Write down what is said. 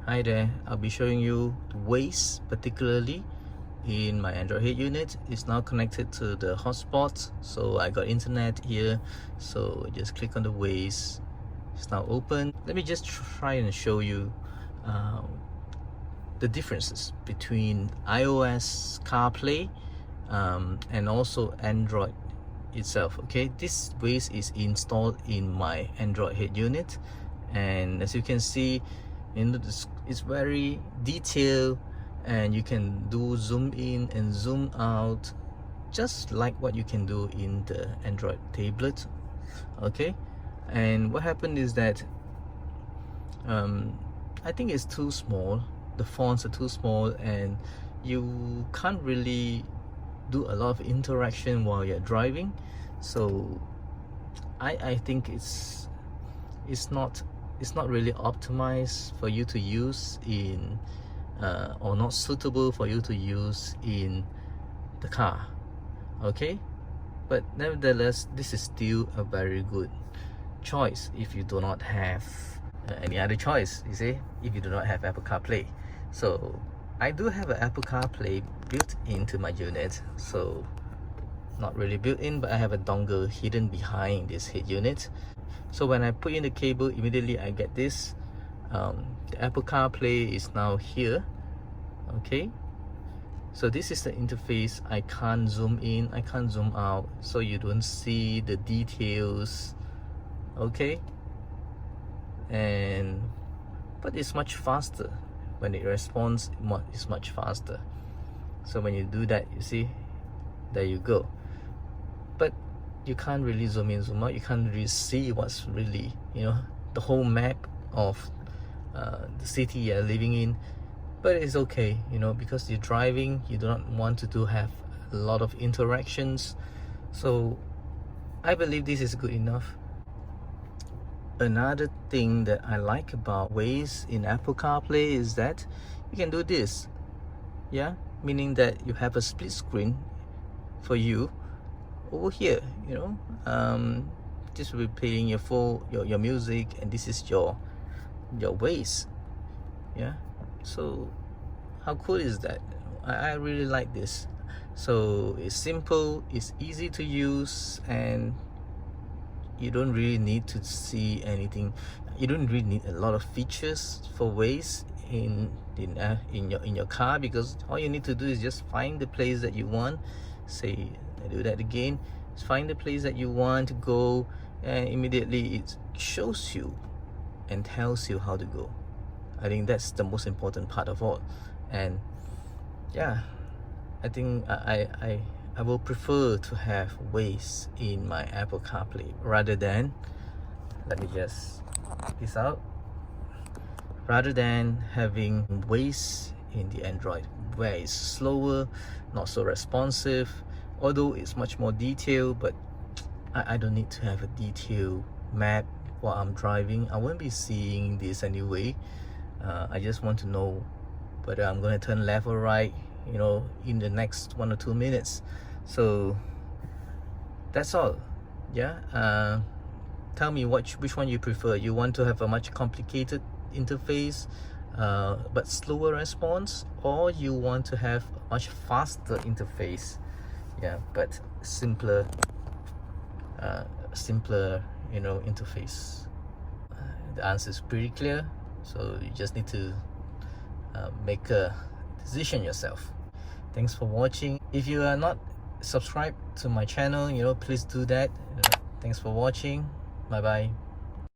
Hi there, I'll be showing you Waze, particularly in my Android head unit. It's now connected to the hotspot, so I got internet here. So just click on the Waze. It's now open. Let me just try and show you uh, the differences between iOS CarPlay and also Android itself. Okay, this Waze is installed in my Android head unit, and as you can see, it's very detailed, and you can do zoom in and zoom out just like what you can do in the Android tablet. Okay, and what happened is that I think it's too small. The fonts are too small, and you can't really do a lot of interaction while you're driving. So I think it's not really optimized for you to use in or not suitable for you to use in the car. Okay, but nevertheless, this is still a very good choice if you do not have any other choice, you see, if you do not have Apple CarPlay. So I do have an Apple CarPlay built into my unit, so not really built in, but I have a dongle hidden behind this head unit. So when I put in the cable, immediately I get this. The Apple CarPlay is now here. Okay, so this is the interface. I can't zoom in, I can't zoom out, so you don't see the details. Okay, but it's much faster when it responds. It's much faster. So when you do that, you see, there you go. But you can't really zoom in, zoom out. You can't really see what's really, the whole map of the city you're living in. But it's okay, because you're driving, you do not want to have a lot of interactions. So I believe this is good enough. Another thing that I like about Waze in Apple CarPlay is that you can do this. Yeah, meaning that you have a split screen for you over here. This will be playing your music, and this is your Waze. Yeah, so how cool is that? I really like this. So it's simple, it's easy to use, and you don't really need to see anything. You don't really need a lot of features for Waze in your car, because all you need to do is just find the place that you want. Say, I do that again. Just find the place that you want to go, and immediately it shows you and tells you how to go. I think that's the most important part of all. And yeah, I think I will prefer to have Waze in my Apple CarPlay rather than, let me just this out, rather than having Waze in the Android, where it's slower, not so responsive, although it's much more detailed. But I don't need to have a detailed map while I'm driving. I won't be seeing this anyway. I just want to know whether I'm going to turn left or right, in the next 1 or 2 minutes. So that's all. Yeah, tell me which one you prefer. You want to have a much complicated interface but slower response, or you want to have a much faster interface, yeah, but simpler interface? The answer is pretty clear, so you just need to make a decision yourself. Thanks for watching. If you are not subscribed to my channel, please do that. Thanks for watching. Bye bye.